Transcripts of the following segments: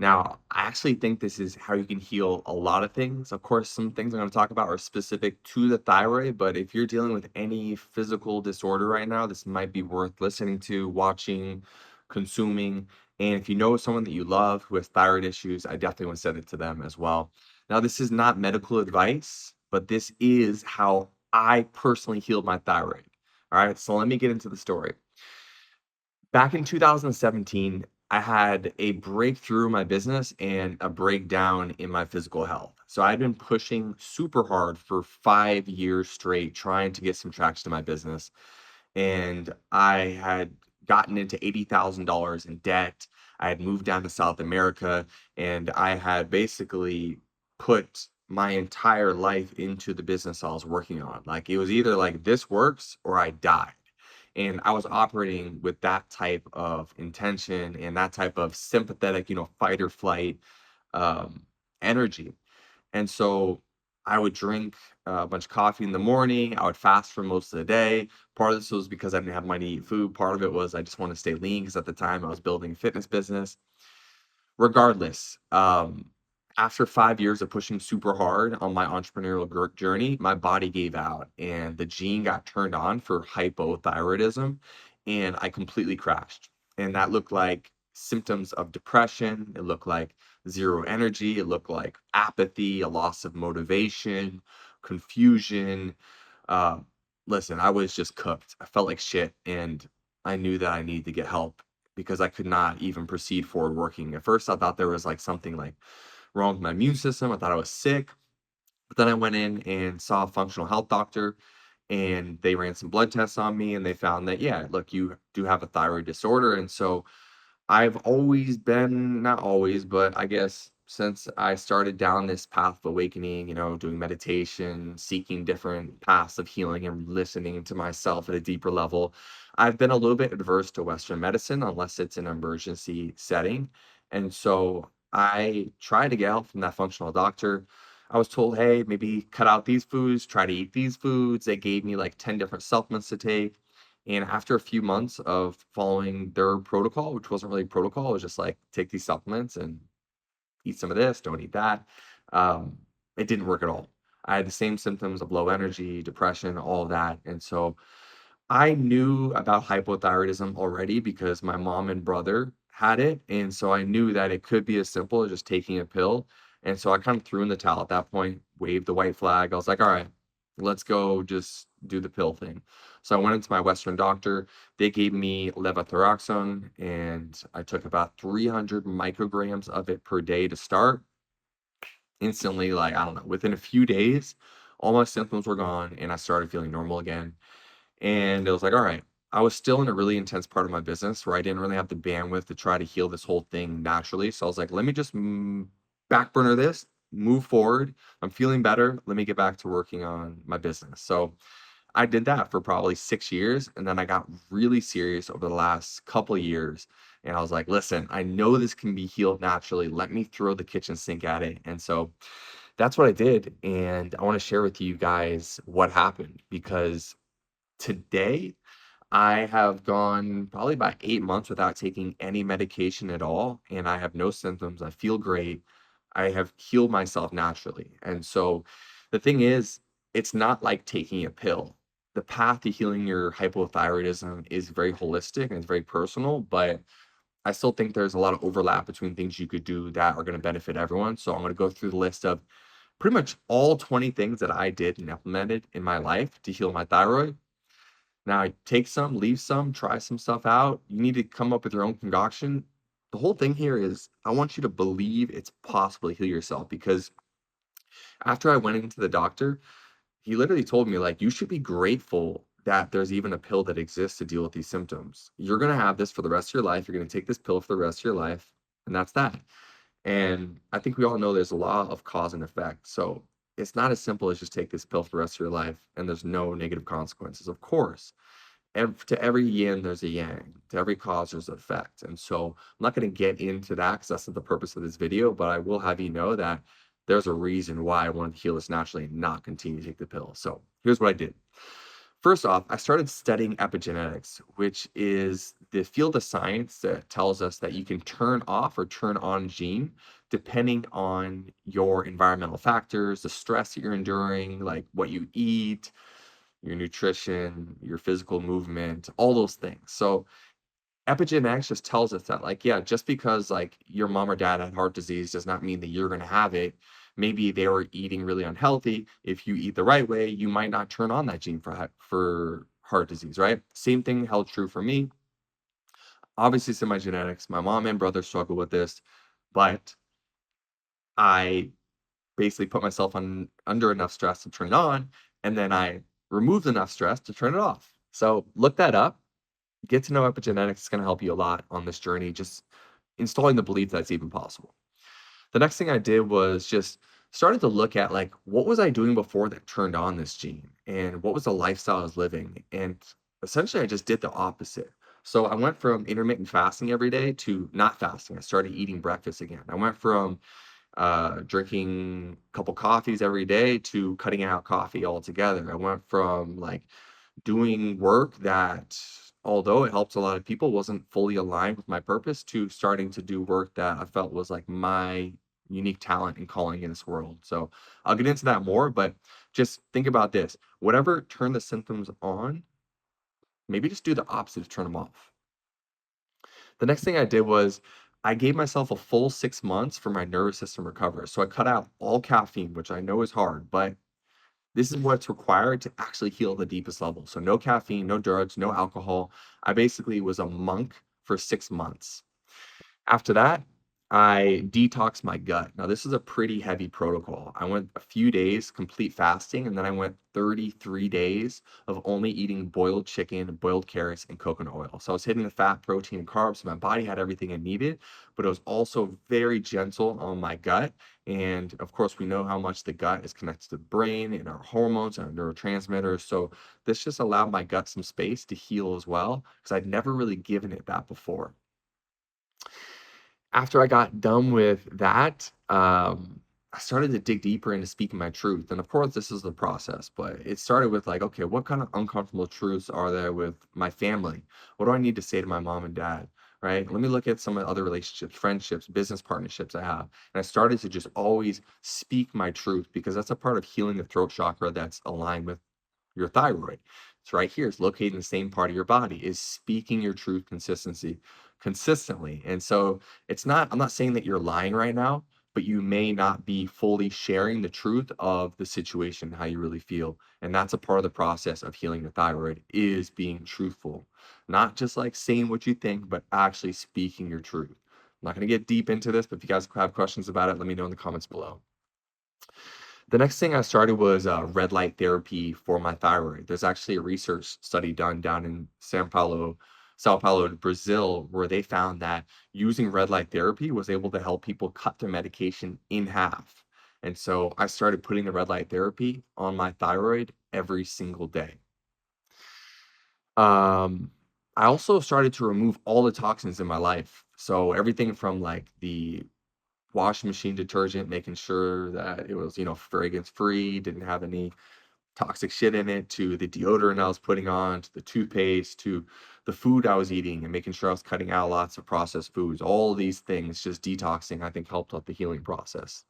Now, I actually think this is how you can heal a lot of things. Of course, some things I'm going to talk about are specific to the thyroid, but if you're dealing with any physical disorder right now, this might be worth listening to, watching, consuming. And if you know someone that you love who has thyroid issues, I definitely want to send it to them as well. Now, this is not medical advice, but this is how I personally healed my thyroid. All right, so let me get into the story. Back in 2017, I had a breakthrough in my business and a breakdown in my physical health. So I'd been pushing super hard for 5 years straight, trying to get some traction in my business. And I had gotten into $80,000 in debt. I had moved down to South America and I had basically put my entire life into the business I was working on. Like it was either like this works or I die. And I was operating with that type of intention and that type of sympathetic, fight or flight um, energy. And so I would drink a bunch of coffee in the morning. I would fast for most of the day. Part of this was because I didn't have money to eat food. Part of it was I just want to stay lean because at the time I was building a fitness business. Regardless, after 5 years of pushing super hard on my entrepreneurial journey, my body gave out and the gene got turned on for hypothyroidism, and I completely crashed. And that looked like symptoms of depression. It looked like zero energy. It looked like apathy, a loss of motivation, confusion. Uh, Listen, I was just cooked. I felt like shit, and I knew that I needed to get help because I could not even proceed forward working. At first, I thought there was like something like wrong with my immune system. I thought I was sick. But then I went in and saw a functional health doctor and they ran some blood tests on me and they found that, yeah, look, you do have a thyroid disorder. And so I've always been, not always, but I guess since I started down this path of awakening, doing meditation, seeking different paths of healing and listening to myself at a deeper level, I've been a little bit adverse to Western medicine unless it's an emergency setting. And so I tried to get help from that functional doctor. I was told, hey, maybe cut out these foods, try to eat these foods. They gave me like 10 different supplements to take. And after a few months of following their protocol, which wasn't really protocol, it was just like take these supplements and eat some of this, don't eat that. Um, it didn't work at all. I had the same symptoms of low energy, depression, all of that. And so I knew about hypothyroidism already because my mom and brother had it. And so I knew that it could be as simple as just taking a pill. And so I kind of threw in the towel at that point, waved the white flag. I was like, all right, let's go just do the pill thing. So I went into my Western doctor. They gave me levothyroxine and I took about 300 micrograms of it per day to start. Instantly, like, I don't know, within a few days, all my symptoms were gone and I started feeling normal again. And it was like, all right, I was still in a really intense part of my business where I didn't really have the bandwidth to try to heal this whole thing naturally. So I was like, let me just back burner this, move forward. I'm feeling better. Let me get back to working on my business. So I did that for probably 6 years. And then I got really serious over the last couple of years. And I was like, listen, I know this can be healed naturally. Let me throw the kitchen sink at it. And so that's what I did. And I want to share with you guys what happened because today I have gone probably about 8 months without taking any medication at all, and I have no symptoms. I feel great. I have healed myself naturally. And so the thing is, it's not like taking a pill. The path to healing your hypothyroidism is very holistic and it's very personal, but I still think there's a lot of overlap between things you could do that are going to benefit everyone. So I'm going to go through the list of pretty much all 20 things that I did and implemented in my life to heal my thyroid. Now, take some, leave some, try some stuff out. You need to come up with your own concoction. The whole thing here is I want you to believe it's possible to heal yourself because after I went into the doctor, he literally told me, like, you should be grateful that there's even a pill that exists to deal with these symptoms. You're going to have this for the rest of your life. You're going to take this pill for the rest of your life, and that's that. And I think we all know there's a law of cause and effect. So it's not as simple as just take this pill for the rest of your life and there's no negative consequences. Of course, to every yin, there's a yang. To every cause, there's an effect. And so I'm not going to get into that because that's not the purpose of this video, but I will have you know that there's a reason why I wanted to heal this naturally and not continue to take the pill. So here's what I did. First off, I started studying epigenetics, which is the field of science that tells us that you can turn off or turn on a gene depending on your environmental factors, the stress that you're enduring, like what you eat, your nutrition, your physical movement, all those things. So epigenetics just tells us that, like, yeah, just because like your mom or dad had heart disease does not mean that you're going to have it. Maybe they were eating really unhealthy. If you eat the right way, you might not turn on that gene for for heart disease, right? Same thing held true for me. Obviously, it's in my genetics. My mom and brother struggle with this, but I basically put myself on under enough stress to turn it on, and then I removed enough stress to turn it off. So look that up. Get to know epigenetics. It's going to help you a lot on this journey. Just installing the belief that's even possible. The next thing I did was just started to look at like what was I doing before that turned on this gene and what was the lifestyle I was living. And essentially I just did the opposite. So I went from intermittent fasting every day to not fasting. I started eating breakfast again. I went from drinking a couple coffees every day to cutting out coffee altogether. I went from like doing work that, although it helps a lot of people, wasn't fully aligned with my purpose to starting to do work that I felt was like my unique talent and calling in this world. So I'll get into that more, but just think about this. Whatever turn the symptoms on, maybe just do the opposite to turn them off. The next thing I did was I gave myself a full 6 months for my nervous system recover. So I cut out all caffeine, which I know is hard, but this is what's required to actually heal the deepest level. So no caffeine, no drugs, no alcohol. I basically was a monk for 6 months. After that, I detoxed my gut. Now, this is a pretty heavy protocol. I went a few days complete fasting, and then I went 33 days of only eating boiled chicken, boiled carrots, and coconut oil. So I was hitting the fat, protein, and carbs. So my body had everything it needed, but it was also very gentle on my gut. And of course, we know how much the gut is connected to the brain and our hormones and our neurotransmitters. So this just allowed my gut some space to heal as well, because I'd never really given it that before. After I got done with that, I started to dig deeper into speaking my truth. And of course, this is the process, but it started with like, okay, what kind of uncomfortable truths are there with my family? What do I need to say to my mom and dad? Right? Let me look at some of the other relationships, friendships, business partnerships I have. And I started to just always speak my truth because that's a part of healing the throat chakra that's aligned with your thyroid. It's right here. It's located in the same part of your body. Is speaking your truth consistently. And so it's not, I'm not saying that you're lying right now, but you may not be fully sharing the truth of the situation, how you really feel. And that's a part of the process of healing your thyroid is being truthful. Not just like saying what you think, but actually speaking your truth. I'm not going to get deep into this, but if you guys have questions about it, let me know in the comments below. The next thing I started was red light therapy for my thyroid. There's actually a research study done down in Sao Paulo, Brazil, where they found that using red light therapy was able to help people cut their medication in half. And so I started putting the red light therapy on my thyroid every single day. Um, I also started to remove all the toxins in my life. So everything from like the washing machine detergent, making sure that it was, fragrance free, didn't have any toxic shit in it, to the deodorant I was putting on, to the toothpaste, to the food I was eating, and making sure I was cutting out lots of processed foods. All of these things, just detoxing, I think helped out the healing process.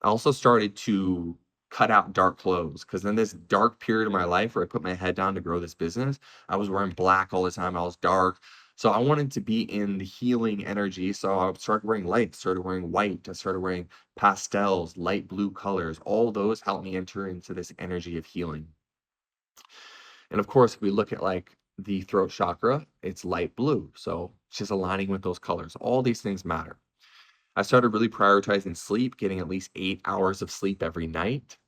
I also started to cut out dark clothes because in this dark period of my life where I put my head down to grow this business, I was wearing black all the time. I was dark. So I wanted to be in the healing energy. So I started wearing light, started wearing white, I started wearing pastels, light blue colors. All those helped me enter into this energy of healing. And of course, if we look at like the throat chakra, it's light blue. So it's just aligning with those colors. All these things matter. I started really prioritizing sleep, getting at least 8 hours of sleep every night.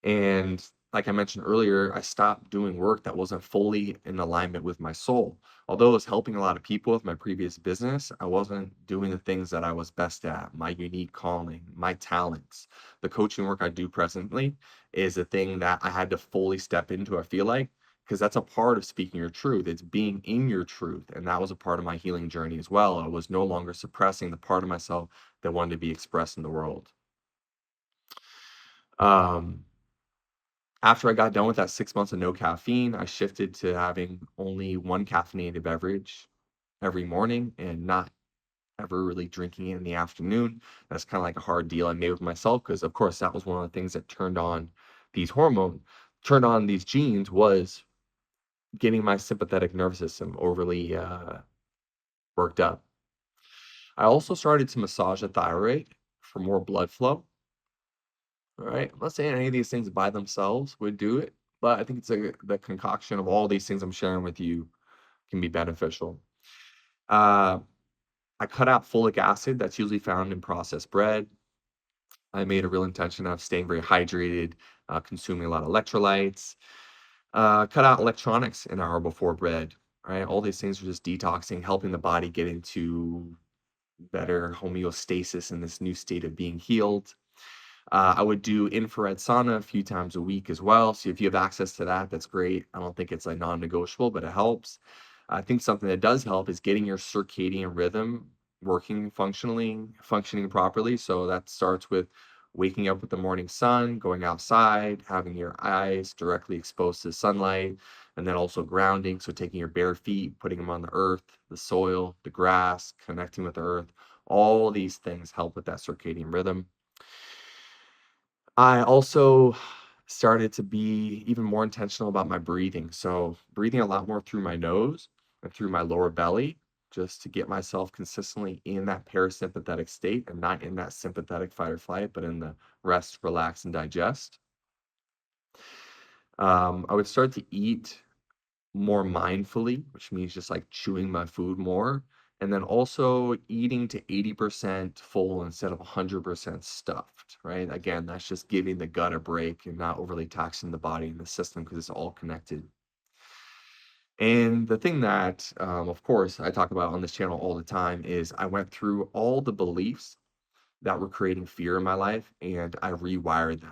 And like I mentioned earlier, I stopped doing work that wasn't fully in alignment with my soul. Although I was helping a lot of people with my previous business, I wasn't doing the things that I was best at, my unique calling, my talents. The coaching work I do presently is a thing that I had to fully step into, I feel like, because that's a part of speaking your truth. It's being in your truth. And that was a part of my healing journey as well. I was no longer suppressing the part of myself that wanted to be expressed in the world. Um, After I got done with that 6 months of no caffeine, I shifted to having only 1 caffeinated beverage every morning and not ever really drinking it in the afternoon. That's kinda like a hard deal I made with myself because, of course, that was one of the things that these hormone turned on these genes was getting my sympathetic nervous system overly, worked up. I also started to massage the thyroid for more blood flow. All right. I'm not saying any of these things by themselves would do it, but I think it's the concoction of all these things I'm sharing with you can be beneficial. Uh, I cut out folic acid that's usually found in processed bread. I made a real intention of staying very hydrated, consuming a lot of electrolytes, cut out electronics an hour before bread. Right. All these things are just detoxing, helping the body get into better homeostasis in this new state of being healed. I would do infrared sauna a few times a week as well. So if you have access to that, that's great. I don't think it's like non-negotiable, but it helps. I think something that does help is getting your circadian rhythm working functioning properly. So that starts with waking up with the morning sun, going outside, having your eyes directly exposed to sunlight, and then also grounding. So taking your bare feet, putting them on the earth, the soil, the grass, connecting with the earth. All these things help with that circadian rhythm. I also started to be even more intentional about my breathing. So, breathing a lot more through my nose and through my lower belly, just to get myself consistently in that parasympathetic state and not in that sympathetic fight or flight, but in the rest, relax, and digest. I would start to eat more mindfully, which means just like chewing my food more. And then also eating to 80% full instead of 100% stuffed, right? Again, that's just giving the gut a break and not overly taxing the body and the system because it's all connected. And the thing that, of course, I talk about on this channel all the time is I went through all the beliefs that were creating fear in my life and I rewired them.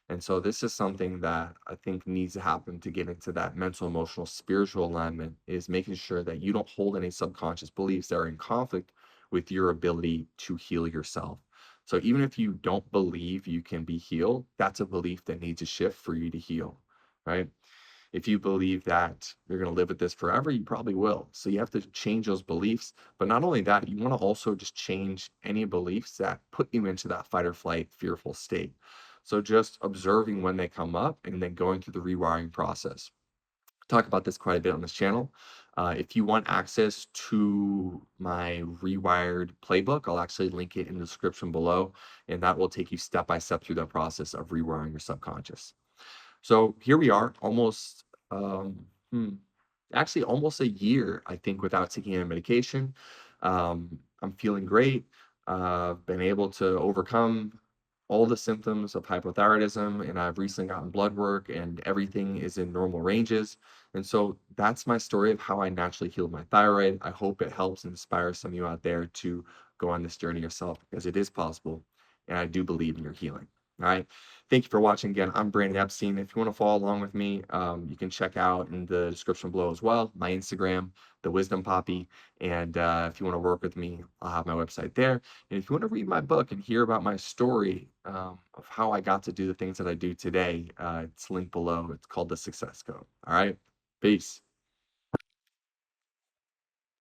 And so this is something that I think needs to happen to get into that mental, emotional, spiritual alignment is making sure that you don't hold any subconscious beliefs that are in conflict with your ability to heal yourself. So even if you don't believe you can be healed, that's a belief that needs to shift for you to heal, right? If you believe that you're going to live with this forever, you probably will. So you have to change those beliefs. But not only that, you want to also just change any beliefs that put you into that fight or flight, fearful state. So just observing when they come up and then going through the rewiring process. Talk about this quite a bit on this channel. If you want access to my rewired playbook, I'll actually link it in the description below, and that will take you step by step through that process of rewiring your subconscious. So here we are, almost, actually almost a year, I think, without taking any medication. I'm feeling great. Been able to overcome all the symptoms of hypothyroidism, and I've recently gotten blood work, and everything is in normal ranges. And so that's my story of how I naturally healed my thyroid. I hope it helps and inspires some of you out there to go on this journey yourself because it is possible, and I do believe in your healing. All right. Thank you for watching again. I'm Brandon Epstein. If you want to follow along with me, you can check out in the description below as well my Instagram, the Wisdom Poppy. And if you want to work with me, I'll have my website there. And if you want to read my book and hear about my story of how I got to do the things that I do today, it's linked below. It's called The Success Code. All right. Peace.